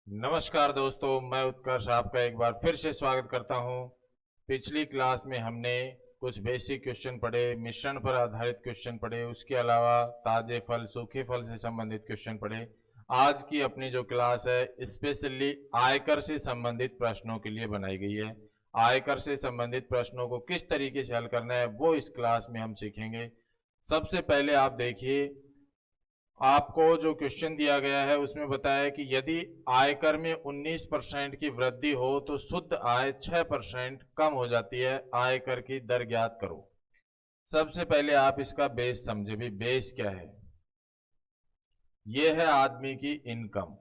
नमस्कार दोस्तों, मैं उत्कर्ष आपका एक बार फिर से स्वागत करता हूं। पिछली क्लास में हमने कुछ बेसिक क्वेश्चन पढ़े, मिश्रण पर आधारित क्वेश्चन पढ़े, उसके अलावा ताजे फल सूखे फल से संबंधित क्वेश्चन पढ़े। आज की अपनी जो क्लास है स्पेशली आयकर से संबंधित प्रश्नों के लिए बनाई गई है। आयकर से संबंधित प्रश्नों को किस तरीके से हल करना है वो इस क्लास में हम सीखेंगे। सबसे पहले आप देखिए, आपको जो क्वेश्चन दिया गया है उसमें बताया कि यदि आयकर में 19% की वृद्धि हो तो शुद्ध आय 6% कम हो जाती है, आयकर की दर ज्ञात करो। सबसे पहले आप इसका बेस समझे भी, बेस क्या है। यह है आदमी की इनकम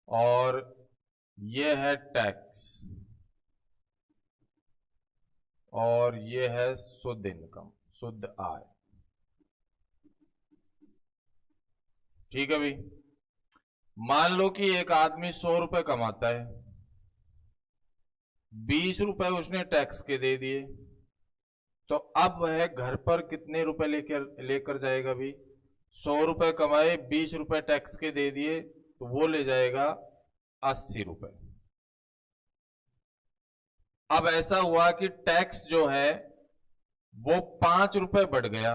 और यह है टैक्स और यह है शुद्ध इनकम, शुद्ध आय। ठीक है भाई। मान लो कि एक आदमी 100 रुपए कमाता है, 20 रुपए उसने टैक्स के दे दिए, तो अब वह घर पर कितने रुपए लेकर जाएगा भाई। 100 रुपए कमाए, 20 रुपए टैक्स के दे दिए, तो वो ले जाएगा 80 रुपए। अब ऐसा हुआ कि टैक्स जो है वो 5 रुपए बढ़ गया,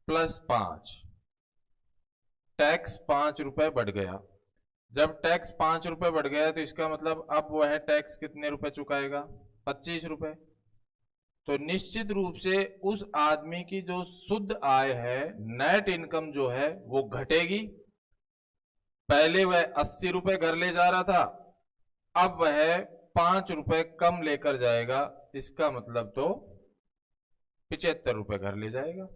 +5, टैक्स 5 रुपए बढ़ गया। जब टैक्स 5 रुपए बढ़ गया तो इसका मतलब अब वह टैक्स कितने रुपए चुकाएगा, 25 रुपए। तो निश्चित रूप से उस आदमी की जो शुद्ध आय है, नेट इनकम जो है वो घटेगी। पहले वह 80 रुपए घर ले जा रहा था, अब वह 5 रुपए कम लेकर जाएगा, इसका मतलब तो 75 रुपए घर ले जाएगा।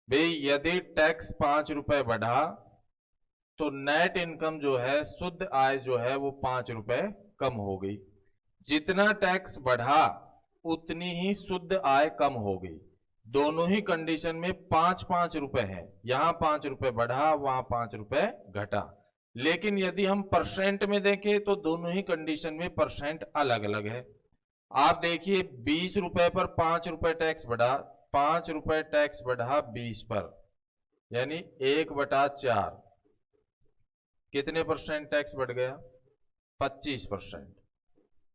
भाई यदि टैक्स 5 रुपए बढ़ा तो नेट इनकम जो है, शुद्ध आय जो है वो 5 रुपए कम हो गई। जितना टैक्स बढ़ा उतनी ही शुद्ध आय कम हो गई। दोनों ही कंडीशन में 5-5 रुपए है, यहां 5 रुपए बढ़ा, वहां 5 रुपए घटा। लेकिन यदि हम परसेंट में देखें तो दोनों ही कंडीशन में परसेंट अलग अलग है। आप देखिए, 20 रुपए पर 5 रुपए टैक्स बढ़ा, 5 रुपए टैक्स बढ़ा 20 पर, यानी 1/4। कितने परसेंट टैक्स बढ़ गया, 25%।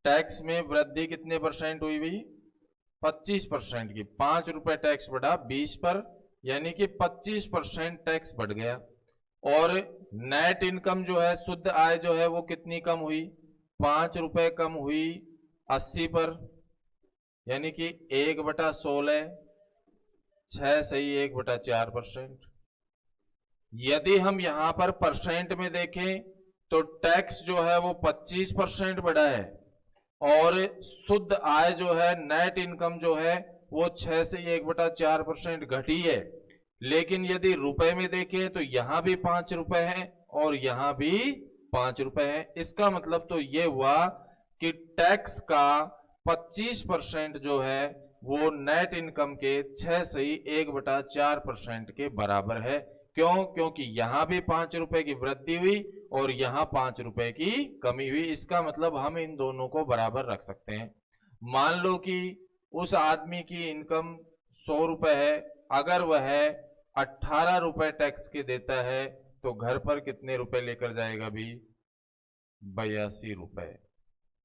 टैक्स में वृद्धि कितने परसेंट हुई भाई, 25% की। 5 रुपए टैक्स बढ़ा 20 पर, यानी कि 25% टैक्स बढ़ गया। और नेट इनकम जो है, शुद्ध आय जो है वो कितनी कम हुई, 5 रुपए कम हुई 80 पर, यानी कि 1/16, 6 सही 1/4%। यदि हम यहां पर परसेंट में देखें तो टैक्स जो है वो 25% बढ़ा है और शुद्ध आय जो है, नेट इनकम जो है वो 6 से 1/4% घटी है। लेकिन यदि रुपए में देखें तो यहां भी 5 रुपए है और यहां भी 5 रुपए है। इसका मतलब तो ये हुआ कि टैक्स का 25% जो है वो नेट इनकम के 6 से 1/4% के बराबर है। क्यों? क्योंकि यहां भी 5 रुपए की वृद्धि हुई और यहां 5 रुपए की कमी हुई। इसका मतलब हम इन दोनों को बराबर रख सकते हैं। मान लो कि उस आदमी की इनकम 100 रुपए है, अगर वह 18 रुपए टैक्स के देता है तो घर पर कितने रुपए लेकर जाएगा भी, 82 रुपए।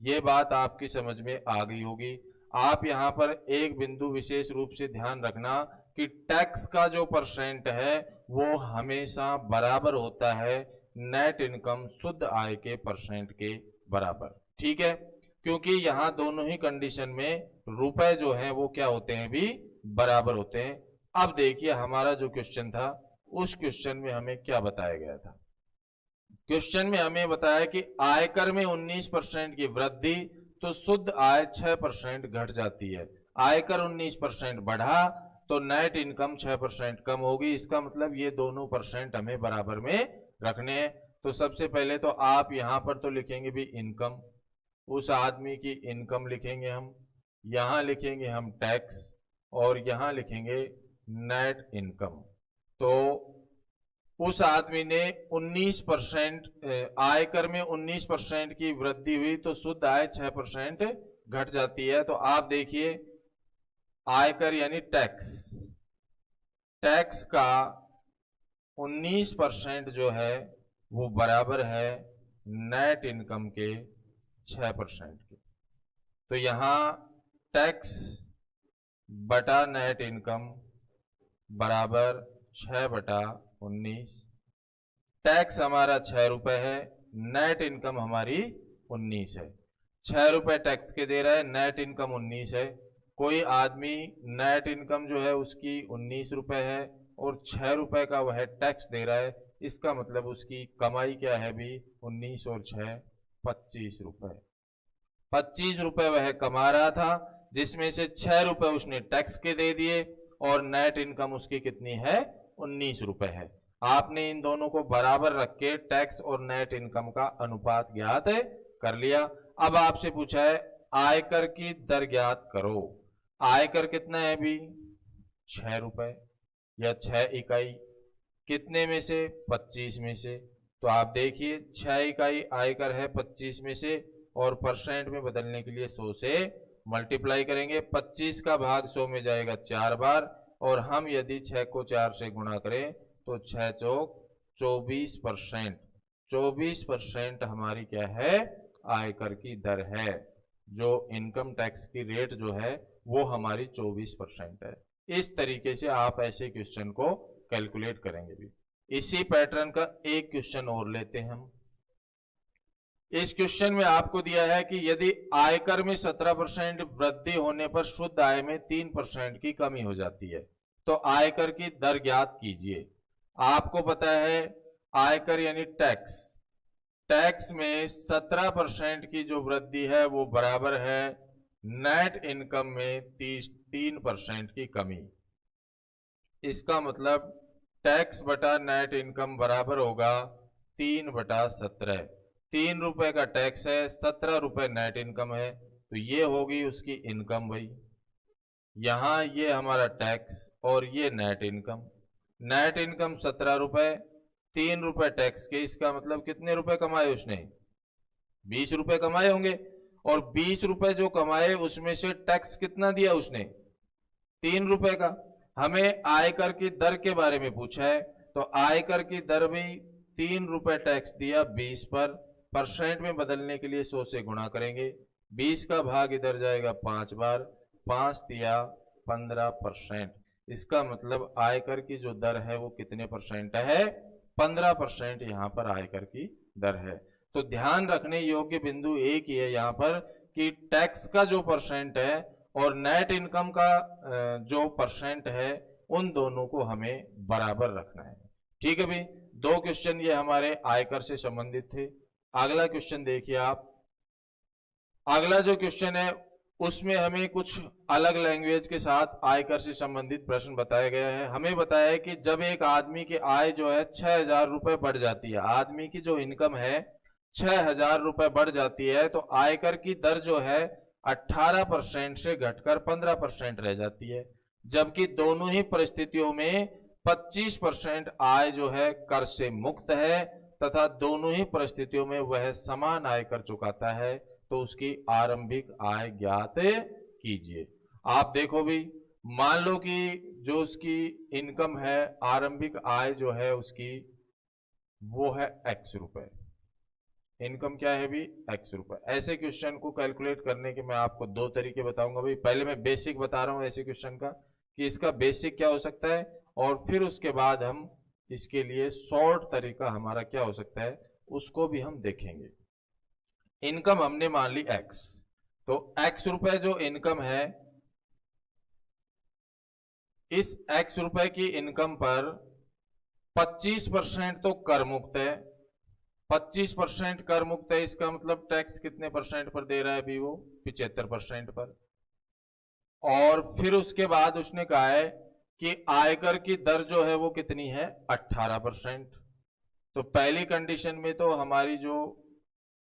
ये बात आपकी समझ में आ गई होगी। आप यहां पर एक बिंदु विशेष रूप से ध्यान रखना कि टैक्स का जो परसेंट है वो हमेशा बराबर होता है नेट इनकम, शुद्ध आय के परसेंट के बराबर। ठीक है, क्योंकि यहां दोनों ही कंडीशन में रुपए जो है वो क्या होते हैं भी, बराबर होते हैं। अब देखिए हमारा जो क्वेश्चन था, उस क्वेश्चन में हमें क्या बताया गया था। क्वेश्चन में हमें बताया कि आयकर में 19% की वृद्धि तो शुद्ध आय 6% घट जाती है। आयकर 19% बढ़ा तो नेट इनकम 6% कम होगी। इसका मतलब ये दोनों परसेंट हमें बराबर में रखने हैं। तो सबसे पहले तो आप यहां पर तो लिखेंगे भी इनकम, उस आदमी की इनकम लिखेंगे हम, यहां लिखेंगे हम टैक्स और यहां लिखेंगे नेट इनकम। तो उस आदमी ने 19%, आयकर में 19% की वृद्धि हुई तो शुद्ध आय 6% घट जाती है। तो आप देखिए, आयकर यानी टैक्स, टैक्स का 19% जो है वो बराबर है नेट इनकम के 6% के। तो यहां टैक्स बटा नेट इनकम बराबर 6/19। टैक्स हमारा 6 रुपए है, नेट इनकम हमारी 19 है। 6 रुपए टैक्स के दे रहा है, नेट इनकम 19 है। कोई आदमी नेट इनकम जो है उसकी 19 रुपए है और 6 रुपए का वह टैक्स दे रहा है, इसका मतलब उसकी कमाई क्या है भी 19 और 6 25 रुपए। 25 रुपए वह कमा रहा था, जिसमें से 6 रुपए उसने टैक्स के दे दिए और नेट इनकम उसकी कितनी है 19 रुपए है। आपने इन दोनों को बराबर रख के टैक्स और नेट इनकम का अनुपात ज्ञात कर लिया। अब आपसे पूछा है आयकर की दर ज्ञात करो। आयकर कितना है भी 6 रुपए या 6 इकाई, कितने में से 25 में से। तो आप देखिए 6 इकाई आयकर है 25 में से और परसेंट में बदलने के लिए 100 से मल्टीप्लाई करेंगे। 25 का भाग 100 में जाएगा 4 बार और हम यदि 6 को 4 से गुणा करें तो 6 चौक 24%। 24% हमारी क्या है आयकर की दर है। जो इनकम टैक्स की रेट जो है वो हमारी 24% है। इस तरीके से आप ऐसे क्वेश्चन को कैलकुलेट करेंगे भी। इसी पैटर्न का एक क्वेश्चन और लेते हैं हम। इस क्वेश्चन में आपको दिया है कि यदि आयकर में 17% वृद्धि होने पर शुद्ध आय में 3% की कमी हो जाती है तो आयकर की दर ज्ञात कीजिए। आपको पता है आयकर यानी टैक्स, टैक्स में 17% की जो वृद्धि है वो बराबर है नेट इनकम में 3% की कमी। इसका मतलब टैक्स बटा नेट इनकम बराबर होगा 3/17। 3 रुपए का टैक्स है, 17 रुपए नेट इनकम है, तो ये होगी उसकी इनकम भाई। यहां ये हमारा टैक्स और ये नेट इनकम। नेट इनकम 17 रुपए, 3 रुपए टैक्स के, इसका मतलब कितने रुपए कमाए उसने 20 रुपए कमाए होंगे। और 20 रुपए जो कमाए उसमें से टैक्स कितना दिया उसने 3 रुपए का। हमें आयकर की दर के बारे में पूछा है तो आयकर की दर भी 3 रुपए टैक्स दिया 20 पर, परसेंट में बदलने के लिए 100 से गुणा करेंगे। 20 का भाग इधर जाएगा 5 बार, 5 दिया 15%। इसका मतलब आयकर की जो दर है वो कितने परसेंट है 15% यहाँ पर आयकर की दर है। तो ध्यान रखने योग्य बिंदु एक ही है यहाँ पर कि टैक्स का जो परसेंट है और नेट इनकम का जो परसेंट है उन दोनों को हमें बराबर रखना है। ठीक है भाई, 2 क्वेश्चन ये हमारे आयकर से संबंधित थे। अगला क्वेश्चन देखिए आप। अगला जो क्वेश्चन है उसमें हमें कुछ अलग लैंग्वेज के साथ आयकर से संबंधित प्रश्न बताया गया है। हमें बताया है कि जब एक आदमी की आय जो है 6,000 रुपए बढ़ जाती है, आदमी की जो इनकम है 6,000 रुपए बढ़ जाती है तो आयकर की दर जो है 18% से घटकर 15% रह जाती है। जबकि दोनों ही परिस्थितियों में 25% आय जो है कर से मुक्त है तथा दोनों ही परिस्थितियों में वह समान आयकर चुकाता है, तो उसकी आरंभिक आय ज्ञात कीजिए। आप देखो भी, मान लो कि जो उसकी इनकम है आरंभिक आय जो है उसकी वो है x रुपए। इनकम क्या है भी x रुपए। ऐसे क्वेश्चन को कैलकुलेट करने के मैं आपको 2 तरीके बताऊंगा भाई। पहले मैं बेसिक बता रहा हूं ऐसे क्वेश्चन का कि इसका बेसिक क्या हो सकता है और फिर उसके बाद हम इसके लिए शॉर्ट तरीका हमारा क्या हो सकता है उसको भी हम देखेंगे। इनकम हमने मान ली x, तो x रुपए जो इनकम है, इस x रुपए की इनकम पर 25% तो कर मुक्त है। 25% कर मुक्त है, इसका मतलब टैक्स कितने परसेंट पर दे रहा है अभी वो 75% पर। और फिर उसके बाद उसने कहा है कि आयकर की दर जो है वो कितनी है 18%। तो पहली कंडीशन में तो हमारी जो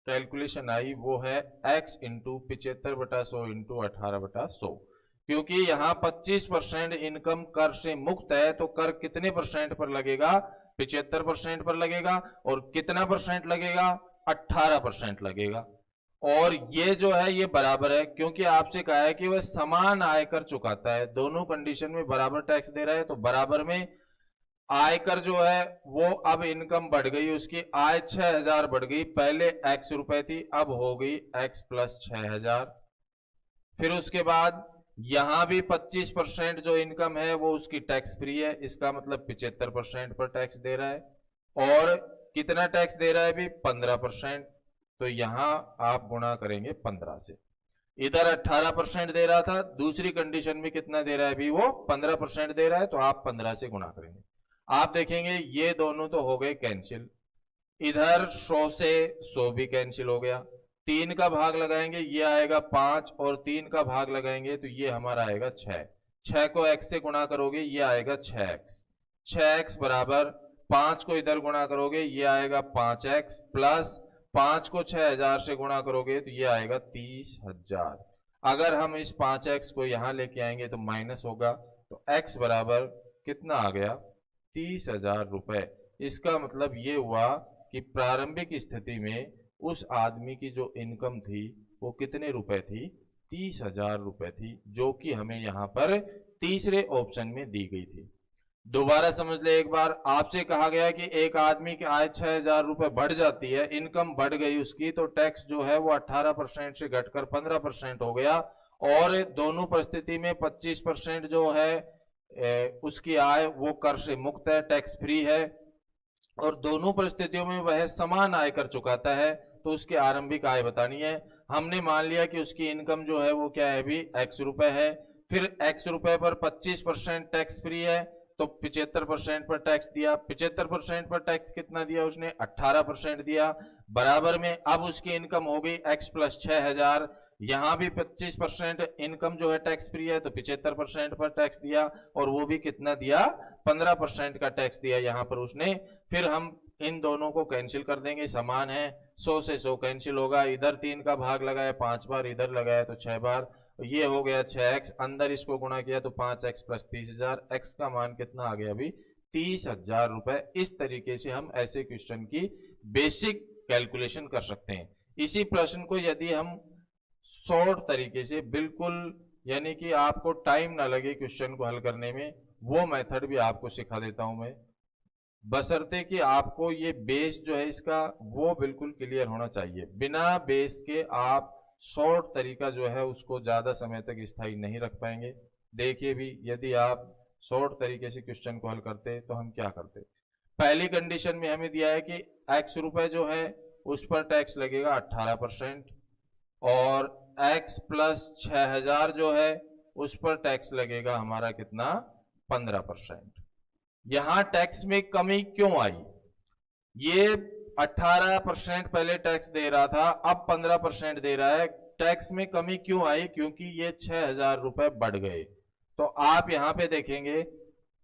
कैलकुलेशन आई वो है x इंटू 75/100 इंटू 18/100। क्योंकि यहाँ 25% इनकम कर से मुक्त है तो कर कितने परसेंट पर लगेगा 75% पर लगेगा। और कितना परसेंट लगेगा 18% लगेगा। और ये जो है ये बराबर है क्योंकि आपसे कहा है कि वह समान आयकर चुकाता है। दोनों कंडीशन में बराबर टैक्स दे रहा है तो बराबर में आयकर जो है वो अब इनकम बढ़ गई, उसकी आय 6000 बढ़ गई, पहले x रुपए थी अब हो गई x प्लस 6000। फिर उसके बाद यहां भी 25% जो इनकम है वो उसकी टैक्स फ्री है, इसका मतलब 75% पर टैक्स दे रहा है। और कितना टैक्स दे रहा है अभी 15%, तो यहां आप गुणा करेंगे 15 से। इधर 18% दे रहा था, दूसरी कंडीशन में कितना दे रहा है अभी वो 15% दे रहा है, तो आप 15 से गुणा करेंगे। आप देखेंगे ये दोनों तो हो गए कैंसिल, इधर 100 से 100 भी कैंसिल हो गया, 3 का भाग लगाएंगे ये आएगा 5 और 3 का भाग लगाएंगे तो ये हमारा आएगा 6। 6 को x से गुणा करोगे ये आएगा 6x। 6x बराबर 5 को इधर गुणा करोगे ये आएगा 5x प्लस 5 को 6000 से गुणा करोगे तो ये आएगा 30,000। अगर हम इस 5x को यहां लेके आएंगे तो माइनस होगा, तो x बराबर कितना आ गया 30,000 रुपए। इसका मतलब ये हुआ कि प्रारंभिक स्थिति में उस आदमी की जो इनकम थी वो कितने रुपए थी 30,000 रुपए थी, जो कि हमें यहां पर तीसरे ऑप्शन में दी गई थी। दोबारा समझ ले एक बार, आपसे कहा गया कि एक आदमी की आय 6000 रुपए बढ़ जाती है, इनकम बढ़ गई उसकी, तो टैक्स जो है वो 18% से घटकर 15% हो गया, और दोनों परिस्थिति में 25% जो है उसकी आय वो कर से मुक्त है, टैक्स फ्री है, और दोनों परिस्थितियों में वह समान आय कर चुकाता है, तो उसकी आरंभिक आय बतानी है। हमने मान लिया कि उसकी इनकम जो है वो क्या है अभी x रुपए है, फिर x रुपए पर 25% टैक्स फ्री है, तो 75% पर टैक्स दिया, 75% पर टैक्स कितना दिया उसने 18% दिया, बराबर में अब उसकी इनकम हो गई x प्लस 6000, यहां भी 25% इनकम जो है टैक्स फ्री है, तो 75% पर टैक्स दिया, और वो भी कितना दिया 15% का टैक्स दिया यहां पर उसने। फिर हम इन दोनों को कैंसिल कर देंगे, समान है, 100 से 100 कैंसिल होगा, इधर 3 का भाग लगाया 5 बार, इधर लगाया तो 6 बार, ये हो गया 6x, अंदर इसको गुणा किया तो 5x प्लस 30,000, x का मान कितना आ गया अभी 30,000 रुपए। इस तरीके से हम ऐसे क्वेश्चन की बेसिक कैलकुलेशन कर सकते हैं। इसी प्रश्न को यदि हम शॉर्ट तरीके से बिल्कुल, यानी कि आपको टाइम ना लगे क्वेश्चन को हल करने में, वो मेथड भी आपको सिखा देता हूं मैं, बशर्ते कि आपको ये बेस जो है इसका वो बिल्कुल क्लियर होना चाहिए। बिना बेस के आप शॉर्ट तरीका जो है उसको ज्यादा समय तक स्थायी नहीं रख पाएंगे। देखिए भी, यदि आप शॉर्ट तरीके से क्वेश्चन को हल करते तो हम क्या करते। पहली कंडीशन में हमें दिया है कि x रुपए जो है उस पर टैक्स लगेगा 18%, और x प्लस 6000 जो है उस पर टैक्स लगेगा हमारा कितना 15%। यहां टैक्स में कमी क्यों आई, ये 18% पहले टैक्स दे रहा था, अब 15% दे रहा है, टैक्स में कमी क्यों आई, क्योंकि ये 6000 रुपए बढ़ गए। तो आप यहां पे देखेंगे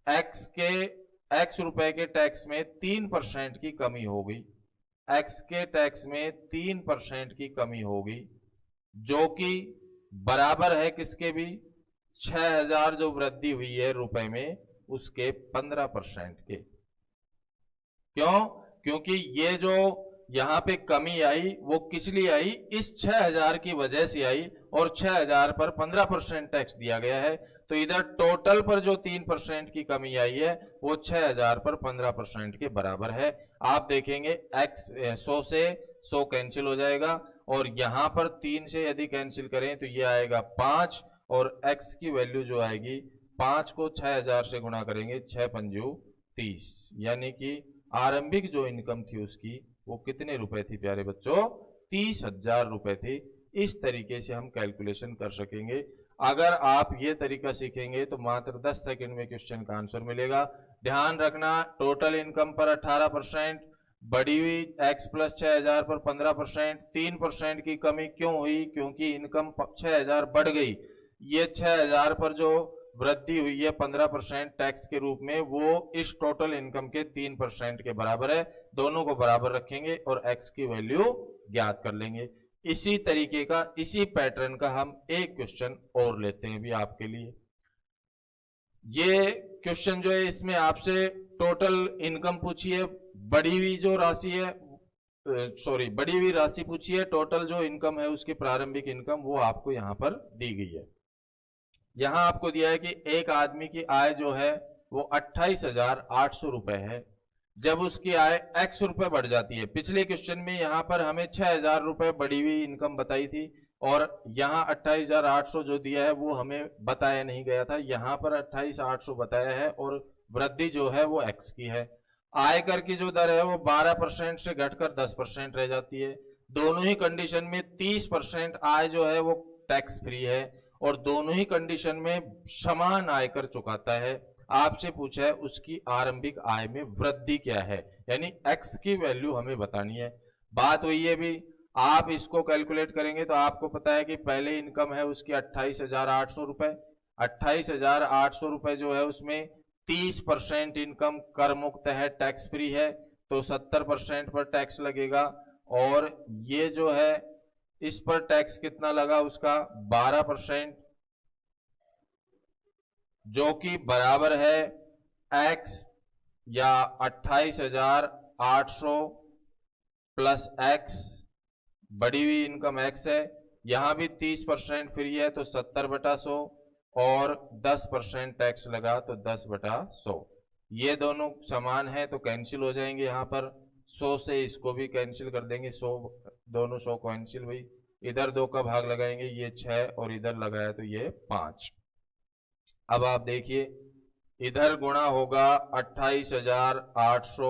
x रुपए के टैक्स में 3% की कमी हो गई, x के टैक्स में 3% की कमी होगी, जो कि बराबर है किसके भी 6000 जो वृद्धि हुई है रुपए में उसके 15% के। क्यों, क्योंकि ये जो यहां पे कमी आई वो किस लिए आई, इस 6000 की वजह से आई, और 6000 पर 15% टैक्स दिया गया है, तो इधर टोटल पर जो 3% की कमी आई है वो 6000 पर 15% के बराबर है। आप देखेंगे x 100 से 100 कैंसिल हो जाएगा, और यहां पर 3 से यदि कैंसिल करें तो ये आएगा 5, और x की वैल्यू जो आएगी 5 को 6000 से गुणा करेंगे 6 पंजू 30, यानी कि आरंभिक जो इनकम थी उसकी वो कितने रुपए थी प्यारे बच्चों 30,000 रुपए थी। इस तरीके से हम कैलकुलेशन कर सकेंगे। अगर आप ये तरीका सीखेंगे तो मात्र 10 सेकंड में क्वेश्चन का आंसर मिलेगा। ध्यान रखना, टोटल इनकम पर 18%, बढ़ी हुई x प्लस 6000 पर 15%, 3% की कमी क्यों हुई, क्योंकि इनकम 6000 बढ़ गई, ये 6000 पर जो वृद्धि हुई है 15% टैक्स के रूप में, वो इस टोटल इनकम के 3% के बराबर है। दोनों को बराबर रखेंगे और x की वैल्यू ज्ञात कर लेंगे। इसी तरीके का, इसी पैटर्न का हम एक क्वेश्चन और लेते हैं भी आपके लिए। ये क्वेश्चन जो है इसमें आपसे टोटल इनकम पूछी है, बढ़ी हुई जो राशि है, बढ़ी हुई राशि पूछी है, टोटल जो इनकम है उसकी प्रारंभिक इनकम वो आपको यहां पर दी गई है। यहां आपको दिया है कि एक आदमी की आय जो है वो 28,800 रुपए है। जब उसकी आय x रुपए बढ़ जाती है, पिछले क्वेश्चन में यहां पर हमें 6,000 रुपए बढ़ी हुई इनकम बताई थी और यहाँ 28,800 जो दिया है वो हमें बताया नहीं गया था, यहाँ पर 28,800 बताया है और वृद्धि जो है वो x की है। आयकर की जो दर है वो 12% से घटकर 10% रह जाती है। दोनों ही कंडीशन में 30% आय जो है वो टैक्स फ्री है और दोनों ही कंडीशन में समान आयकर चुकाता है। आपसे पूछा है उसकी आरंभिक आय में वृद्धि क्या है, यानी x की वैल्यू हमें बतानी है। बात वही है भी, आप इसको कैलकुलेट करेंगे तो आपको पता है कि पहले इनकम है उसकी 28,800 रुपए। 28,800 रुपए जो है उसमें 30% इनकम कर मुक्त है, टैक्स फ्री है, तो 70% पर टैक्स लगेगा और ये जो है इस पर टैक्स कितना लगा उसका 12%, जो कि बराबर है x या 28,800 प्लस x, बढ़ी हुई इनकम x है, यहां भी 30% फ्री है तो 70/100 और 10% टैक्स लगा तो 10/100। ये दोनों समान है तो कैंसिल हो जाएंगे, यहां पर 100 से इसको भी कैंसिल कर देंगे, 100 दोनों 100 कैंसिल हुई, इधर 2 का भाग लगाएंगे, ये 6 और इधर लगाया तो ये 5। अब आप देखिए इधर गुणा होगा 28,800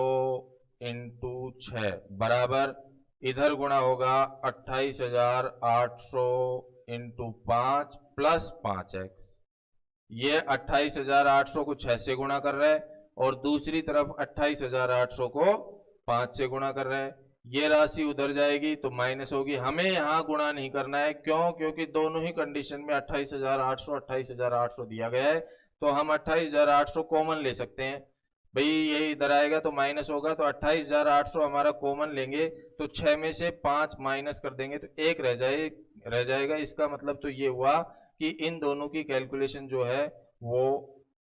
इंटू 6 बराबर इधर गुणा होगा 28,800 इंटू 5 प्लस 5x। ये 28,800 को 6 से गुणा कर रहा है और दूसरी तरफ 28,800 को 5 से गुणा कर रहा है। ये राशि उधर जाएगी तो माइनस होगी, हमें यहां गुणा नहीं करना है। क्यों? क्योंकि दोनों ही कंडीशन में 28,800 दिया गया है तो हम 28,800 कॉमन ले सकते हैं। भाई ये इधर आएगा तो माइनस होगा, तो 28,800 हमारा कॉमन लेंगे तो 6 में से 5 माइनस कर देंगे तो 1 रह जाएगा। इसका मतलब तो ये हुआ कि इन दोनों की कैलकुलेशन जो है वो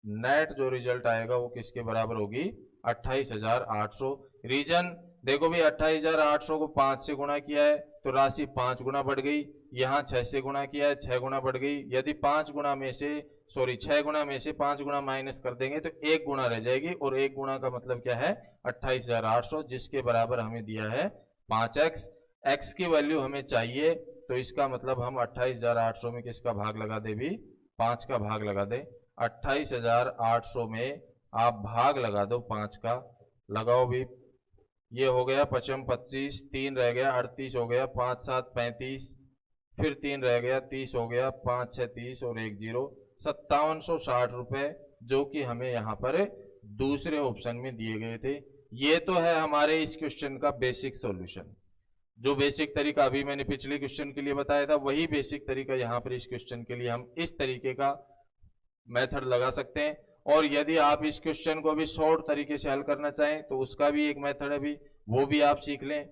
नेट जो रिजल्ट आएगा वो किसके बराबर होगी 28,800। रीजन देखो भी 28,800 को 5 से गुणा किया है तो राशि 5 गुना बढ़ गई, यहाँ 6 से गुणा किया है 6 गुना बढ़ गई। यदि 6 गुना में से 5 गुना माइनस कर देंगे तो 1 गुना रह जाएगी और 1 गुना का मतलब क्या है 28,800, जिसके बराबर हमें दिया है 5x। x की वैल्यू हमें चाहिए तो इसका मतलब हम 28,800 में किसका भाग लगा दे भी 5 का भाग लगा दे। 28,800 में आप भाग लगा दो 5 का, लगाओ भी, ये हो गया 55 25, 3 रह गया 38 हो गया, 5 7 35, फिर 3 रह गया 30 हो गया, 5 6 30 और 1 0, 5760 रुपए जो कि हमें यहाँ पर दूसरे ऑप्शन में दिए गए थे। ये तो है हमारे इस क्वेश्चन का बेसिक सॉल्यूशन। जो बेसिक तरीका अभी मैंने पिछले क्वेश्चन के लिए बताया था वही बेसिक तरीका यहाँ पर इस क्वेश्चन के लिए हम इस तरीके का मेथड लगा सकते हैं। और यदि आप इस क्वेश्चन को भी शॉर्ट तरीके से हल करना चाहें तो उसका भी एक मेथड है, भी वो भी आप सीख लें।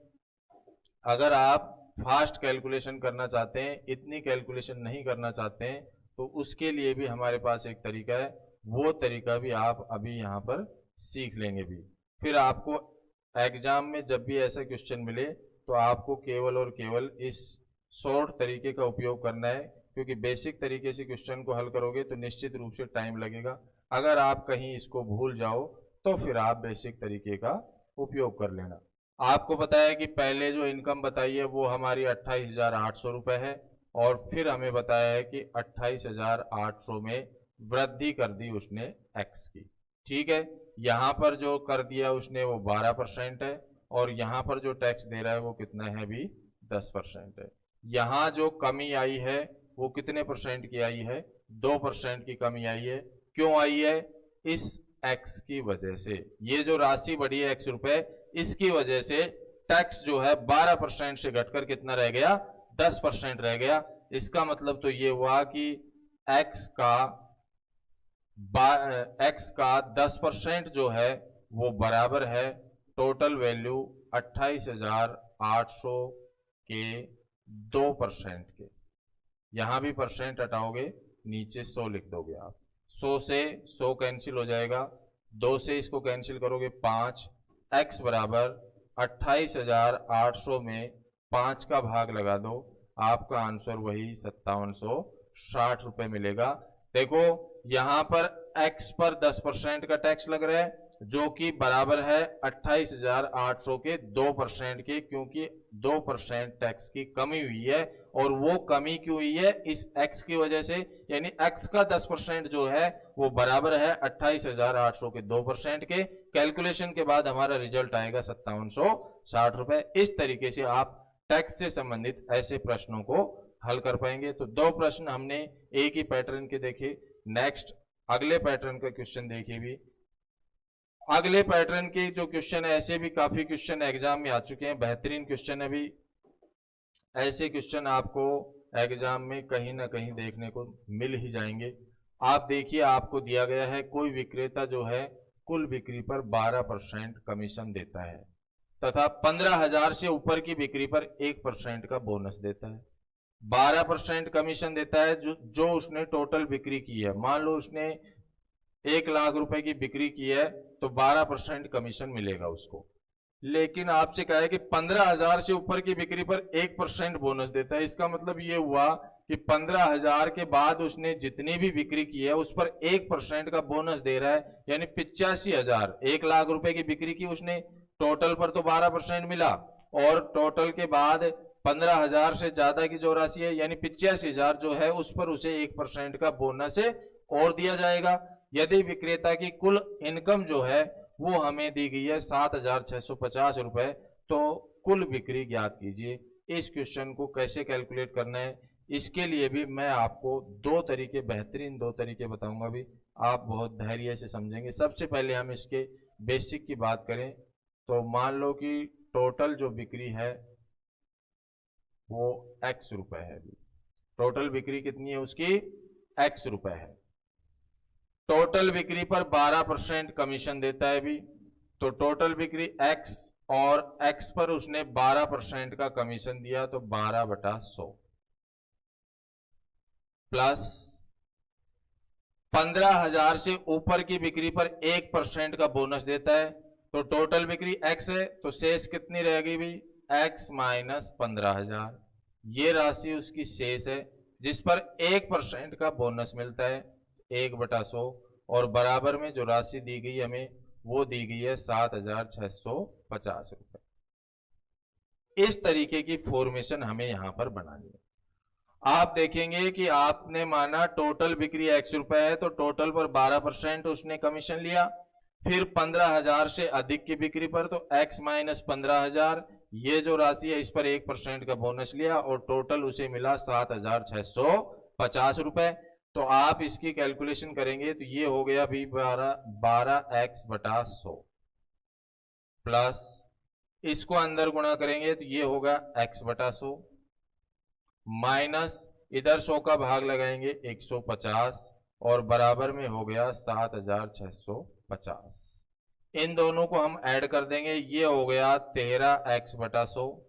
अगर आप फास्ट कैलकुलेशन करना चाहते हैं, इतनी कैलकुलेशन नहीं करना चाहते हैं, तो उसके लिए भी हमारे पास एक तरीका है, वो तरीका भी आप अभी यहाँ पर सीख लेंगे भी। फिर आपको एग्जाम में जब भी ऐसा क्वेश्चन मिले तो आपको केवल और केवल इस शॉर्ट तरीके का उपयोग करना है, क्योंकि बेसिक तरीके से क्वेश्चन को हल करोगे तो निश्चित रूप से टाइम लगेगा। अगर आप कहीं इसको भूल जाओ तो फिर आप बेसिक तरीके का उपयोग कर लेना। आपको पता है कि पहले जो इनकम बताई है वो हमारी 28,800 रुपए है और फिर हमें बताया है कि 28,800 में वृद्धि कर दी उसने एक्स की। ठीक है, यहां पर जो कर दिया उसने वो 12% है और यहां पर जो टैक्स दे रहा है वो कितना है भी 10% है। यहां जो कमी आई है वो कितने परसेंट की आई है 2% की कमी आई है। क्यों आई है? इस एक्स की वजह से। ये जो राशि बढ़ी है x रुपए, इसकी वजह से टैक्स जो है 12% से घटकर कितना रह गया 10% रह गया। इसका मतलब तो ये हुआ कि x का 10% जो है वो बराबर है टोटल वैल्यू 28,800 के 2% के। यहां भी परसेंट हटाओगे नीचे 100 लिख दोगे आप, 100 से 100 कैंसिल हो जाएगा, 2 से इसको कैंसिल करोगे 5, x बराबर 28,800 में 5 का भाग लगा दो, आपका आंसर वही 5760 रुपए मिलेगा। देखो यहां पर एक्स पर 10% का टैक्स लग रहा है, जो कि बराबर है 28,800 के 2% के, क्योंकि 2% टैक्स की कमी हुई है। और वो कमी क्यों हुई है? इस एक्स की वजह से, यानी एक्स का 10% जो है वो बराबर है 28,800 के 2% के। कैलकुलेशन के बाद हमारा रिजल्ट आएगा 5760 रुपए। इस तरीके से आप टैक्स से संबंधित ऐसे प्रश्नों को हल कर पाएंगे। तो 2 प्रश्न हमने एक ही पैटर्न के देखे। नेक्स्ट अगले पैटर्न का क्वेश्चन देखिए भी। अगले पैटर्न के जो क्वेश्चन है, ऐसे भी काफी क्वेश्चन एग्जाम में आ चुके हैं, बेहतरीन क्वेश्चन है भी। ऐसे क्वेश्चन आपको एग्जाम में कहीं ना कहीं देखने को मिल ही जाएंगे। आप देखिए, आपको दिया गया है कोई विक्रेता जो है कुल बिक्री पर 12% कमीशन देता है तथा 15,000 से ऊपर की बिक्री पर 1% का बोनस देता है। 12% कमीशन देता है जो उसने टोटल बिक्री की है। मान लो उसने 1 लाख रुपए की बिक्री की है तो 12% कमीशन मिलेगा उसको। लेकिन आपसे कहा है कि 15,000 से ऊपर की बिक्री पर 1% बोनस देता है। इसका मतलब ये हुआ कि 15,000 के बाद उसने जितनी भी बिक्री की है उस पर 1% का बोनस दे रहा है, यानी 85,000। 1 लाख रुपए की बिक्री की उसने, टोटल पर तो 12% मिला, और टोटल के बाद 15,000 से ज्यादा की जो राशि है यानी 85,000 जो है उस पर उसे 1% का बोनस और दिया जाएगा। यदि विक्रेता की कुल इनकम जो है वो हमें दी गई है 7,650 रुपए, तो कुल बिक्री ज्ञात कीजिए। इस क्वेश्चन को कैसे कैलकुलेट करना है, इसके लिए भी मैं आपको 2 तरीके, बेहतरीन 2 तरीके बताऊंगा भी। आप बहुत धैर्य से समझेंगे। सबसे पहले हम इसके बेसिक की बात करें तो मान लो कि टोटल जो बिक्री है वो x रुपए है। टोटल बिक्री कितनी है उसकी? x रुपए है। टोटल बिक्री पर 12% कमीशन देता है भी, तो टोटल बिक्री x और x पर उसने 12% का कमीशन दिया, तो 12/100 प्लस 15,000 से ऊपर की बिक्री पर 1% का बोनस देता है। तो टोटल बिक्री x है तो शेष कितनी रहेगी भी? x minus 15,000। ये राशि उसकी शेष है जिस पर 1% का बोनस मिलता है, 1/100, और बराबर में जो राशि दी गई हमें वो दी गई है 7,650 रुपए। इस तरीके की फॉर्मेशन हमें यहां पर बनानी है। आप देखेंगे कि आपने माना टोटल बिक्री x रुपए है तो टोटल पर 12% उसने कमीशन लिया, फिर 15,000 से अधिक की बिक्री पर तो x माइनस 15,000, ये जो राशि है इस पर 1% का बोनस लिया और टोटल उसे मिला 7,650 रुपए। तो आप इसकी कैलकुलेशन करेंगे तो ये हो गया भी 12x/100 प्लस इसको अंदर गुणा करेंगे तो ये होगा x/100 माइनस इधर 100 का भाग लगाएंगे 150 और बराबर में हो गया 7,650। इन दोनों को हम ऐड कर देंगे, ये हो गया 13x/100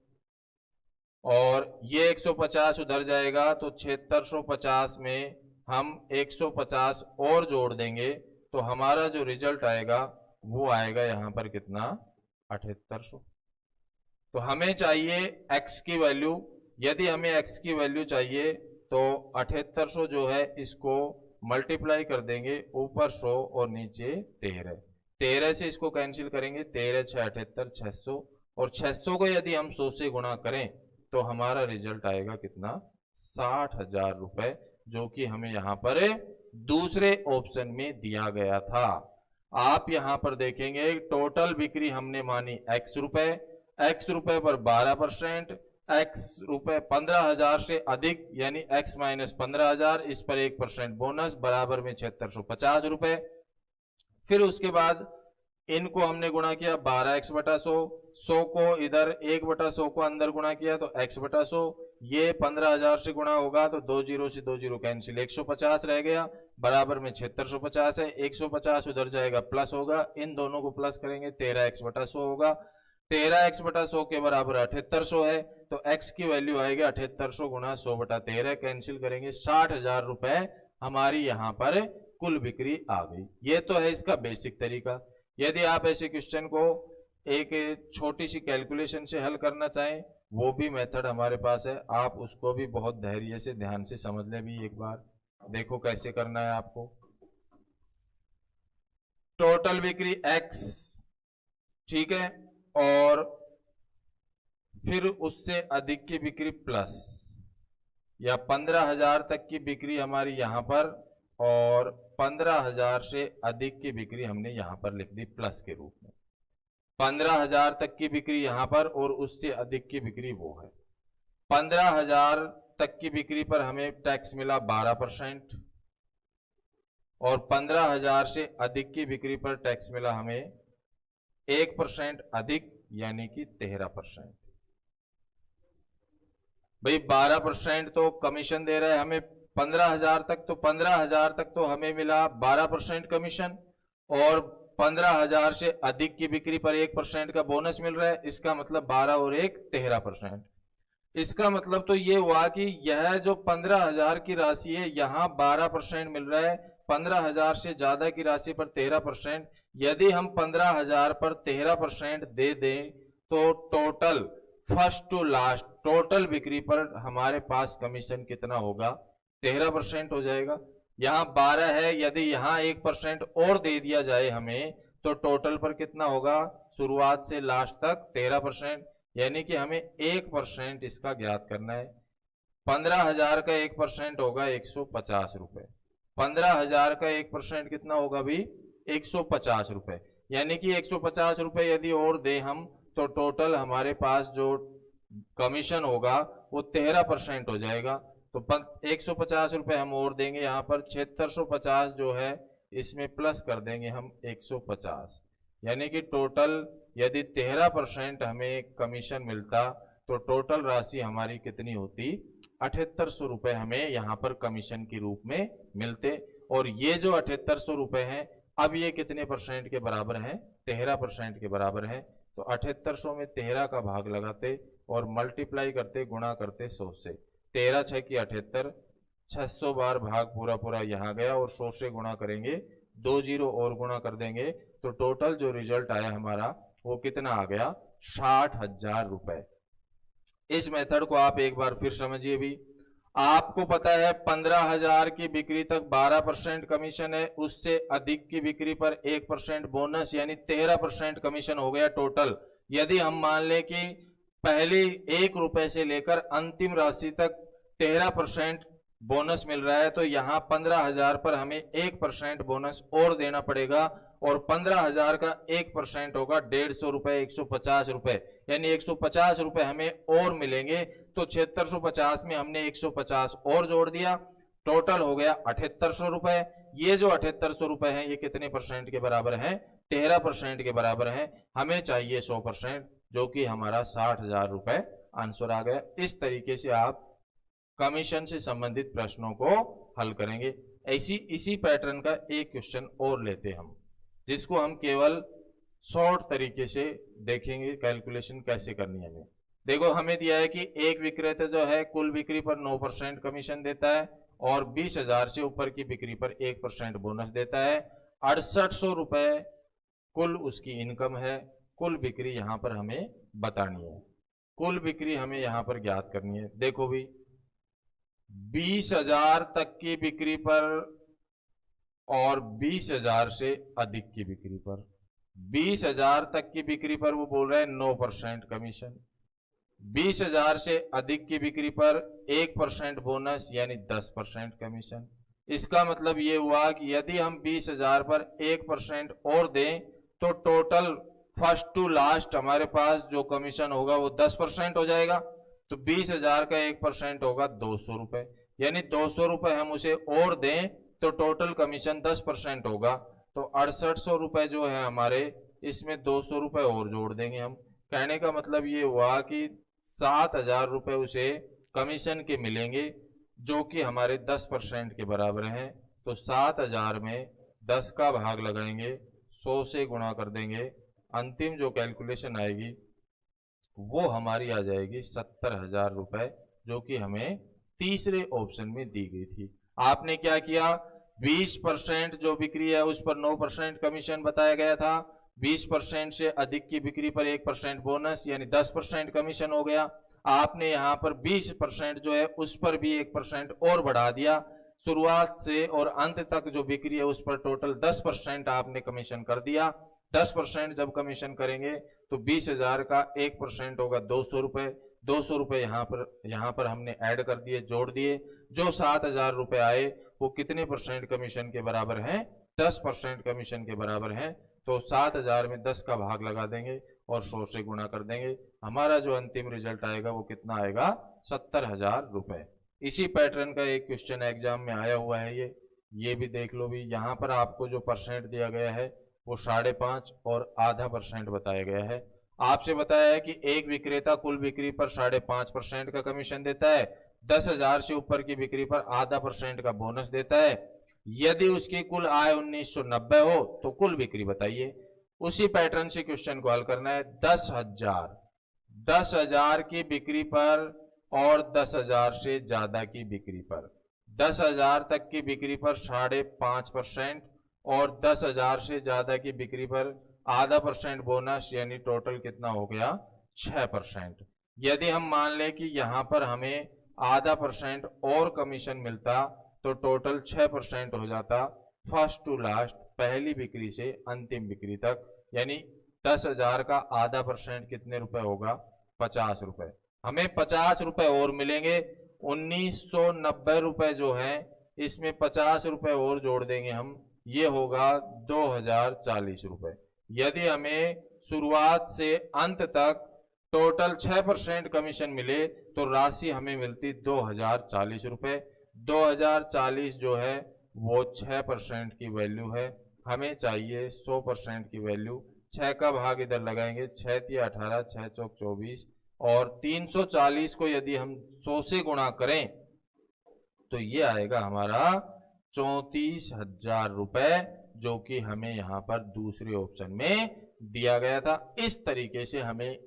और ये 150 उधर जाएगा तो 7650 में हम 150 और जोड़ देंगे तो हमारा जो रिजल्ट आएगा वो आएगा यहां पर कितना? 7800। तो हमें चाहिए x की वैल्यू। यदि हमें x की वैल्यू चाहिए तो 7800 जो है इसको मल्टीप्लाई कर देंगे, ऊपर 100 और नीचे 13 से इसको कैंसिल करेंगे, 13 6 78 600, और 600 को यदि हम 100 से गुणा करें तो हमारा रिजल्ट आएगा कितना? 60,000 रुपए, जो कि हमें यहां पर दूसरे ऑप्शन में दिया गया था। आप यहां पर देखेंगे टोटल बिक्री हमने मानी x रुपए, x रुपए पर 12%, x रुपए 15,000 से अधिक यानी x माइनस 15,000, इस पर 1% बोनस, बराबर में 7650 रुपए। फिर उसके बाद इनको हमने गुणा किया 12x/100, 100 को इधर 1/100 को अंदर गुणा किया तो x/100, ये 15,000 से गुणा होगा तो 2 जीरो से 2 जीरो कैंसिल, 150 रह गया, बराबर में 7650 है, 150 उधर जाएगा प्लस होगा, इन दोनों को प्लस करेंगे 13x/100 होगा, 13x/100 के बराबर 7800 है, तो x की वैल्यू आएगी 7800 गुणा 100/13, कैंसिल करेंगे 60,000 रुपए हमारी यहां पर कुल बिक्री आ गई। ये तो है इसका बेसिक तरीका। यदि आप ऐसे क्वेश्चन को एक छोटी सी कैलकुलेशन से हल करना चाहें वो भी मेथड हमारे पास है, आप उसको भी बहुत धैर्य से ध्यान से समझ लें भी एक बार। देखो कैसे करना है आपको। टोटल बिक्री x, ठीक है, और फिर उससे अधिक की बिक्री प्लस, या 15,000 तक की बिक्री हमारी यहां पर, और 15,000 से अधिक की बिक्री हमने यहां पर लिख दी प्लस के रूप में। 15,000 तक की बिक्री यहां पर और उससे अधिक की बिक्री वो है। 15,000 तक की बिक्री पर हमें टैक्स मिला 12%, और 15,000 से अधिक की बिक्री पर टैक्स मिला हमें 1% अधिक, यानी कि 13%। भाई 12% तो कमीशन दे रहा है हमें 15,000 तक, तो 15,000 तक तो हमें मिला 12% कमीशन, और 15,000 से अधिक की बिक्री पर 1% का बोनस मिल रहा है। इसका मतलब 12 और 1 13%। इसका मतलब तो ये हुआ कि यह जो 15,000 की राशि है यहाँ 12% मिल रहा है, 15,000 से ज्यादा की राशि पर 13%। यदि हम 15,000 पर 13% दे दें तो total first to last total बिक्री पर हमारे पास कमीशन कितना होगा? 13% हो जाएगा। यहाँ 12 है, यदि यहाँ 1% और दे दिया जाए हमें तो टोटल पर कितना होगा? शुरुआत से लास्ट तक 13%, यानी कि हमें 1% इसका ज्ञात करना है। 15,000 का 1% होगा 150 रुपए। 15,000 का 1% कितना होगा भी? 150 रुपए। यानी कि 150 रुपए यदि और दे हम तो टोटल हमारे पास जो कमीशन होगा वो 13% हो जाएगा। तो 150 रुपए हम और देंगे, यहाँ पर 7650 जो है इसमें प्लस कर देंगे हम 150, यानी कि टोटल यदि 13% हमें कमीशन मिलता तो टोटल राशि हमारी कितनी होती? 7800 रुपए हमें यहाँ पर कमीशन के रूप में मिलते। और ये जो 7800 रुपए हैं, अब ये कितने परसेंट के बराबर हैं? 13% के बराबर हैं। तो 7800 में 13 का भाग लगाते और मल्टीप्लाई करते, गुणा करते 100 से। 13 6 की 78, 600 बार भाग पूरा पूरा यहाँ गया, और 100 से गुणा करेंगे, 2 जीरो और गुणा कर देंगे, तो टोटल जो रिजल्ट आया हमारा वो कितना आ गया? 60,000 रुपए। इस मेथड को आप एक बार फिर समझिए भी। आपको पता है 15,000 की बिक्री तक 12% कमीशन है, उससे अधिक की बिक्री पर 1% बोनस, यानी 13% कमीशन हो गया टोटल। यदि हम मान लें कि पहले 1 रुपए से लेकर अंतिम राशि तक 13% बोनस मिल रहा है, तो यहां 15,000 पर हमें 1% बोनस और देना पड़ेगा, और 15,000 का 1% होगा 150 रुपए, 150 रुपए, यानी 150 रुपए हमें और मिलेंगे। तो 7650 में हमने 150 और जोड़ दिया, टोटल हो गया 7800 रुपए। ये जो 7800 रुपए हैं ये कितने परसेंट के बराबर हैं? 13% के बराबर हैं। हमें चाहिए 100%, जो कि हमारा 60,000 रुपए आंसर आ गया। इस तरीके से आप कमीशन से संबंधित प्रश्नों को हल करेंगे। इसी पैटर्न का एक क्वेश्चन और लेते हम, जिसको हम केवल शॉर्ट तरीके से देखेंगे कैलकुलेशन कैसे करनी है हमें। देखो, हमें दिया है कि एक विक्रेता जो है कुल बिक्री पर 9% कमीशन देता है और 20,000 से ऊपर की बिक्री पर 1% बोनस देता है। 6800 रुपए कुल उसकी इनकम है। कुल बिक्री यहां पर हमें बतानी है, कुल बिक्री हमें यहां पर ज्ञात करनी है। देखो भी, 20,000 तक की बिक्री पर और 20,000 से अधिक की बिक्री पर, 20,000 तक की बिक्री पर वो बोल रहे हैं 9% कमीशन, 20,000 से अधिक की बिक्री पर 1% बोनस, यानी 10% कमीशन। इसका मतलब ये हुआ कि यदि हम 20,000 पर 1% और दें तो टोटल फर्स्ट टू लास्ट हमारे पास जो कमीशन होगा वो 10% हो जाएगा। तो 20,000 का 1% होगा 200 रुपए, यानी 200 रुपए हम उसे और दें तो टोटल कमीशन 10% होगा। तो 6800 रुपए जो है हमारे, इसमें 200 रुपए और जोड़ देंगे हम। कहने का मतलब ये हुआ कि 7,000 रुपए उसे कमीशन के मिलेंगे, जो कि हमारे 10% के बराबर हैं। तो 7,000 में 10 का भाग लगाएंगे, 100 से गुणा कर देंगे, अंतिम जो कैलकुलेशन आएगी वो हमारी आ जाएगी 70,000 रुपए, जो कि हमें तीसरे ऑप्शन में दी गई थी। आपने क्या किया? 20% जो बिक्री है उस पर 9% कमीशन बताया गया था, 20% से अधिक की बिक्री पर 1% बोनस, यानी 10% कमीशन हो गया। आपने यहाँ पर 20% जो है उस पर भी 1% और बढ़ा दिया, शुरुआत से और अंत तक जो बिक्री है उस पर टोटल 10% आपने कमीशन कर दिया। 10% जब कमीशन करेंगे तो 20,000 का 1% होगा 200 रुपए। 200 रुपए यहाँ पर हमने ऐड कर दिए, जोड़ दिए। जो 7,000 रुपए आए वो कितने परसेंट कमीशन के बराबर हैं? 10% कमीशन के बराबर हैं। तो 7,000 में 10 का भाग लगा देंगे और 100 से गुणा कर देंगे। हमारा जो अंतिम रिजल्ट आएगा वो कितना आएगा? 70,000 रुपए। इसी पैटर्न का एक क्वेश्चन एग्जाम में आया हुआ है। ये भी देख लो भी। यहाँ पर आपको जो परसेंट दिया गया है वो 5.5 और आधा % बताया गया है। आपसे बताया है कि एक विक्रेता कुल बिक्री पर 5.5% का कमीशन देता है, 10,000 से ऊपर की बिक्री पर आधा % का बोनस देता है। यदि उसकी कुल आय 1990 हो तो कुल बिक्री बताइए। उसी पैटर्न से क्वेश्चन को हल करना है। 10,000 की बिक्री पर और 10,000 से ज्यादा की बिक्री पर, 10,000 तक की बिक्री पर 5.5% और 10,000 से ज्यादा की बिक्री पर आधा % बोनस, यानी टोटल कितना हो गया? 6%। यदि हम मान लें कि यहां पर हमें आधा % और कमीशन मिलता तो टोटल 6% हो जाता फर्स्ट टू लास्ट, पहली बिक्री से अंतिम बिक्री तक। यानी 10,000 का आधा % कितने रुपए होगा? 50 रुपए। हमें 50 रुपए और मिलेंगे। 1990 रुपए जो है इसमें 50 रुपए और जोड़ देंगे हम, ये होगा 2,040 रुपए। यदि हमें शुरुआत से अंत तक टोटल 6% कमीशन मिले तो राशि हमें मिलती 2,040 रुपए। 2,040 जो है वो 6% की वैल्यू है। हमें चाहिए 100% की वैल्यू। 6 का भाग इधर लगाएंगे, 6 तिया 18, 6 चौक 24 और 340 को यदि हम 100 से गुणा करें तो ये आएगा हमारा 34,000 रुपए, जो कि हमें यहां पर दूसरे ऑप्शन में दिया गया था। इस तरीके से हमें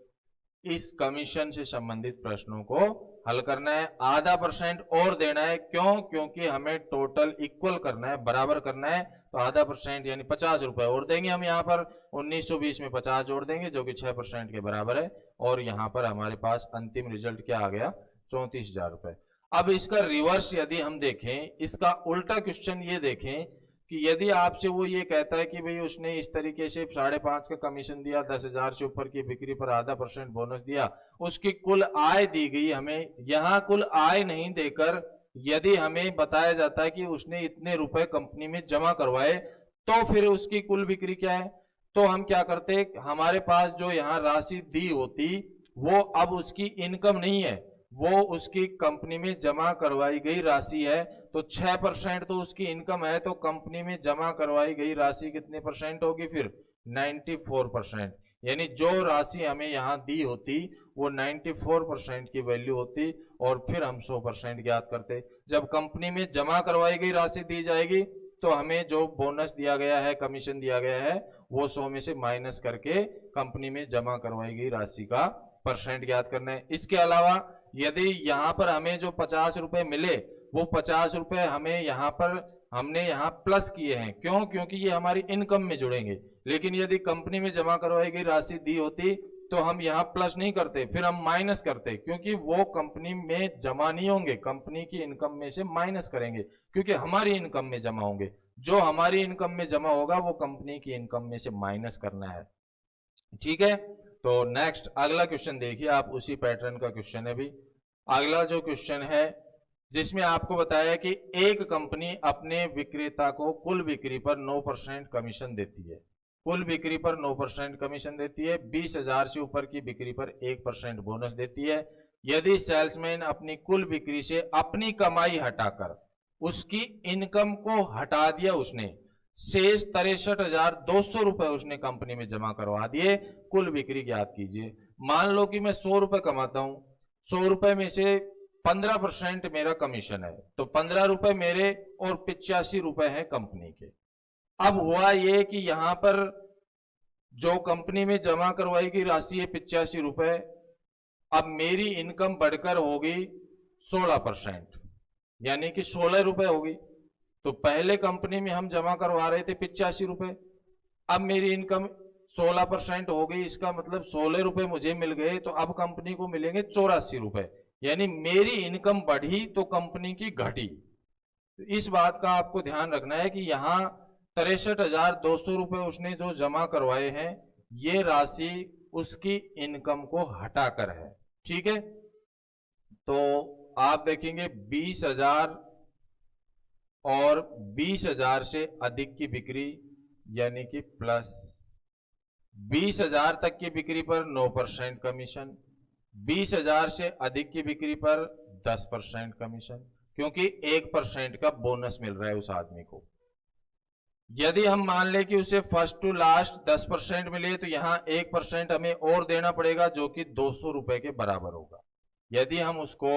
इस कमीशन से संबंधित प्रश्नों को हल करना है। आधा % और देना है, क्यों? क्योंकि हमें टोटल इक्वल करना है, बराबर करना है। तो आधा % यानी 50 रुपए और देंगे हम यहाँ पर। 1920 में 50 जोड़ देंगे जो कि 6% के बराबर है। और यहाँ पर हमारे पास अंतिम रिजल्ट क्या आ गया? 34,000 रुपए। अब इसका रिवर्स यदि हम देखें, इसका उल्टा क्वेश्चन ये देखें कि यदि आपसे वो ये कहता है कि भाई उसने इस तरीके से 5.5 का कमीशन दिया, 10,000 से ऊपर की बिक्री पर आधा % बोनस दिया, उसकी कुल आय दी गई हमें। यहाँ कुल आय नहीं देकर यदि हमें बताया जाता है कि उसने इतने रुपए कंपनी में जमा करवाए, तो फिर उसकी कुल बिक्री क्या है? तो हम क्या करते, हमारे पास जो यहाँ राशि दी होती वो अब उसकी इनकम नहीं है, वो उसकी कंपनी में जमा करवाई गई राशि है। तो 6% तो उसकी इनकम है, तो कंपनी में जमा करवाई गई राशि कितने % होगी फिर? 94%। यानी जो राशि हमें यहाँ दी होती वो 94% की वैल्यू होती और फिर हम 100% ज्ञात करते। जब कंपनी में जमा करवाई गई राशि दी जाएगी तो हमें जो बोनस दिया गया है, कमीशन दिया गया है, वो 100 में से माइनस करके कंपनी में जमा करवाई गई राशि का % ज्ञात करना है। इसके अलावा यदि यहाँ पर हमें जो 50 रुपए मिले वो 50 रुपए हमें हमने यहाँ प्लस किए हैं, क्यों? क्योंकि ये हमारी इनकम में जुड़ेंगे। लेकिन यदि कंपनी में जमा करवाई गई राशि दी होती तो हम यहाँ प्लस नहीं करते, फिर हम माइनस करते, क्योंकि वो कंपनी में जमा नहीं होंगे, कंपनी की इनकम में से माइनस करेंगे, क्योंकि हमारी इनकम में जमा होंगे। जो हमारी इनकम में जमा होगा वो कंपनी की इनकम में से माइनस करना है। ठीक है, तो नेक्स्ट अगला क्वेश्चन देखिए आप, उसी पैटर्न का क्वेश्चन है भी। अगला जो क्वेश्चन है जिसमें आपको बताया कि एक कंपनी अपने विक्रेता को कुल बिक्री पर 9% कमीशन देती है। कुल बिक्री पर 9% कमीशन देती है। 20,000 से ऊपर की बिक्री पर 1% बोनस देती है। यदि सेल्समैन अपनी कुल बिक्री से अपनी कमाई हटाकर उसकी इनकम को हटा दिया, उसने शेष 63,200 रुपए उसने कंपनी में जमा करवा दिए, कुल बिक्री ज्ञात कीजिए। मान लो कि मैं 100 रुपए कमाता हूं, 100 रुपए में से 15% मेरा कमीशन है, तो 15 रुपए मेरे और 85 रुपए है कंपनी के। अब हुआ ये कि यहां पर जो कंपनी में जमा करवाई गई राशि है 85 रुपए, अब मेरी इनकम बढ़कर होगी 16%, यानी कि 16 रुपए होगी। तो पहले कंपनी में हम जमा करवा रहे थे 85 रुपए, अब मेरी इनकम 16% हो गई, इसका मतलब 16 रुपए मुझे मिल गए, तो अब कंपनी को मिलेंगे 84 रुपए। यानी मेरी इनकम बढ़ी तो कंपनी की घटी। तो इस बात का आपको ध्यान रखना है कि यहाँ 63,200 रुपए उसने जो जमा करवाए हैं, ये राशि उसकी इनकम को हटाकर है। ठीक है, तो आप देखेंगे 20,000 और 20,000 से अधिक की बिक्री यानी कि प्लस, 20,000 तक की बिक्री पर 9% कमीशन, 20,000 से अधिक की बिक्री पर 10% कमीशन, क्योंकि 1% का बोनस मिल रहा है उस आदमी को। यदि हम मान लें कि उसे फर्स्ट टू लास्ट 10% मिले तो यहां 1% हमें और देना पड़ेगा, जो कि 200 रुपए के बराबर होगा। यदि हम उसको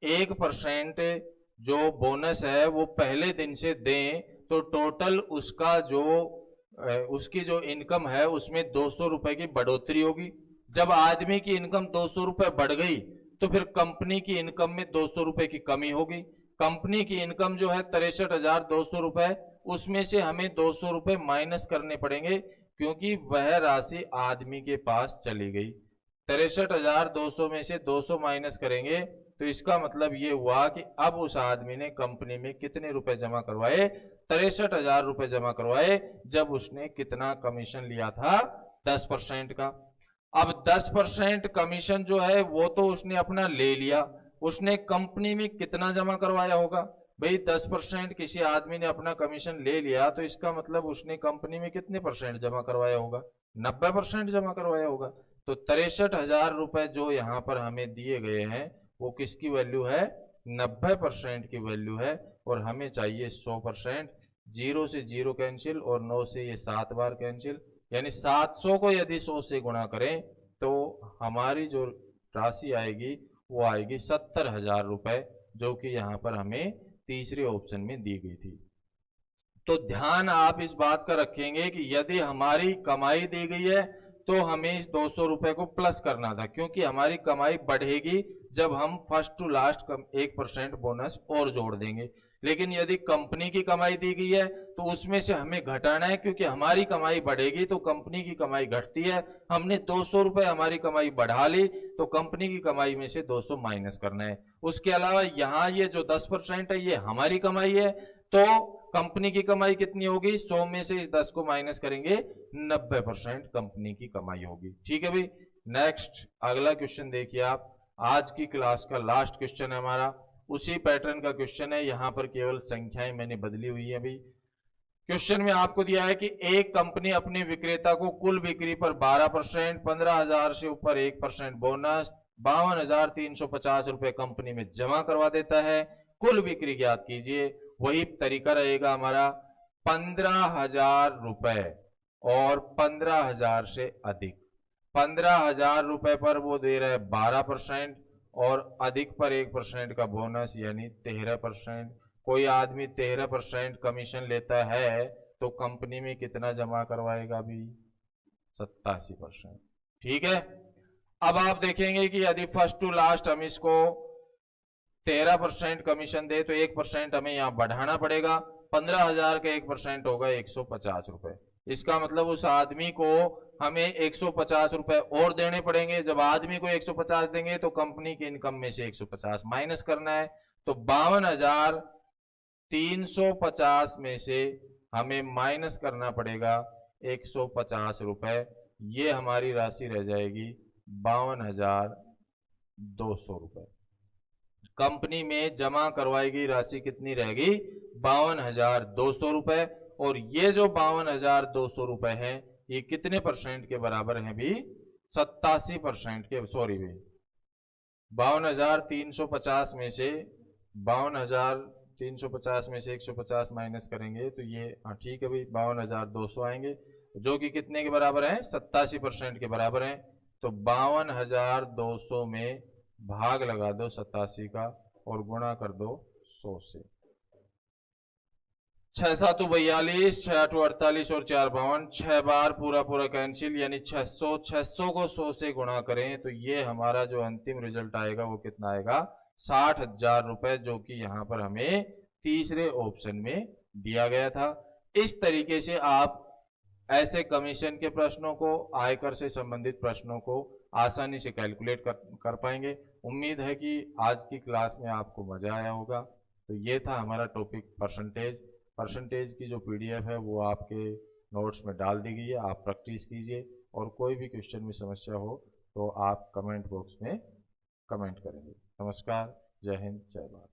1% जो बोनस है वो पहले दिन से दें तो टोटल उसका जो उसकी जो इनकम है उसमें 200 रुपए की बढ़ोतरी होगी। जब आदमी की इनकम 200 रुपए बढ़ गई तो फिर कंपनी की इनकम में 200 रुपए की कमी होगी। कंपनी की इनकम जो है 63,200 रुपए, उसमें से हमें 200 रुपए माइनस करने पड़ेंगे, क्योंकि वह राशि आदमी के पास चली गई। 63,200 में से 200 माइनस करेंगे तो इसका मतलब ये हुआ कि अब उस आदमी ने कंपनी में कितने रुपए जमा करवाए, 63,000 रुपए जमा करवाए, जब उसने कितना कमीशन लिया था, 10% का। अब 10% कमीशन जो है वो तो उसने अपना ले लिया, उसने कंपनी में कितना जमा करवाया होगा भाई? 10% किसी आदमी ने अपना कमीशन ले लिया तो इसका मतलब उसने कंपनी में कितने परसेंट जमा करवाया होगा? 90% जमा करवाया होगा। तो 63,000 रुपए जो यहाँ पर हमें दिए गए हैं वो किसकी वैल्यू है? 90% की वैल्यू है, और हमें चाहिए 100%। 0 से 0 कैंसिल और 9 से ये 7 बार कैंसिल, यानी 700 को यदि 100 से गुणा करें तो हमारी जो राशि आएगी वो आएगी 70,000 रुपए, जो कि यहाँ पर हमें तीसरे ऑप्शन में दी गई थी। तो ध्यान आप इस बात का रखेंगे कि यदि हमारी कमाई दी गई है तो हमें इस 200 रुपए को प्लस करना था, क्योंकि हमारी कमाई बढ़ेगी जब हम फर्स्ट टू लास्ट 1% बोनस और जोड़ देंगे। लेकिन यदि कंपनी की कमाई दी गई है तो उसमें से हमें घटाना है, क्योंकि हमारी कमाई बढ़ेगी तो कंपनी की कमाई घटती है। हमने 200 रुपए हमारी कमाई बढ़ा ली तो कंपनी की कमाई में से 200 माइनस करना है। उसके अलावा यहाँ ये जो 10% है ये हमारी कमाई है, तो कंपनी की कमाई कितनी होगी? 100 में से इस 10 को माइनस करेंगे, 90% कंपनी की कमाई होगी। ठीक है भाई, नेक्स्ट अगला क्वेश्चन देखिए आप। आज की क्लास का लास्ट क्वेश्चन है हमारा, उसी पैटर्न का क्वेश्चन है, यहां पर केवल संख्याएं मैंने बदली हुई है। अभी क्वेश्चन में आपको दिया है कि एक कंपनी अपने विक्रेता को कुल बिक्री पर 12%, 15,000 से ऊपर 1% बोनस, 52,350 रुपए कंपनी में जमा करवा देता है। कुल बिक्री ज्ञात कीजिए। वही तरीका रहेगा हमारा, 15,000 रुपए और 15,000 से अधिक। 15,000 रुपए पर वो दे रहा है 12% और अधिक पर 1% का बोनस यानी 13%। कोई आदमी 13% कमीशन लेता है तो कंपनी में कितना जमा करवाएगा भी? 87%। ठीक है, अब आप देखेंगे कि यदि फर्स्ट टू लास्ट हम इसको 13% कमीशन दे तो 1% हमें यहां बढ़ाना पड़ेगा। 15,000 का 1% होगा 150 रुपए। इसका मतलब उस आदमी को हमें 150 रुपए और देने पड़ेंगे। जब आदमी को 150 देंगे तो कंपनी की इनकम में से 150 माइनस करना है, तो 52,350 में से हमें माइनस करना पड़ेगा 150 रुपए। ये हमारी राशि रह जाएगी 52,200 रुपए। कंपनी में जमा करवाई गई राशि कितनी रहेगी? 52,200 रुपए। और ये जो 52,200 रुपए हैं ये कितने परसेंट के बराबर हैं भी? 87% के, सॉरी भाई 52,350 में से 52,350 में से 150 माइनस करेंगे तो ये, हाँ ठीक है भाई, 52,200 आएंगे, जो कि कितने के बराबर हैं? 87% के बराबर हैं। तो 52,200 में भाग लगा दो 87 का और गुणा कर दो 100 से। 6 7 42, 6 8 48 और 4 52, 6 बार पूरा पूरा कैंसिल, यानी 600। 600 को 100 से गुणा करें तो ये हमारा जो अंतिम रिजल्ट आएगा वो कितना आएगा? 60,000 रुपए, जो कि यहाँ पर हमें तीसरे ऑप्शन में दिया गया था। इस तरीके से आप ऐसे कमीशन के प्रश्नों को, आयकर से संबंधित प्रश्नों को आसानी से कैलकुलेट कर पाएंगे। उम्मीद है कि आज की क्लास में आपको मजा आया होगा। तो ये था हमारा टॉपिक परसेंटेज। परसेंटेज की जो पीडीएफ है वो आपके नोट्स में डाल दी गई है, आप प्रैक्टिस कीजिए, और कोई भी क्वेश्चन में समस्या हो तो आप कमेंट बॉक्स में कमेंट करेंगे। नमस्कार, जय हिंद, जय भारत।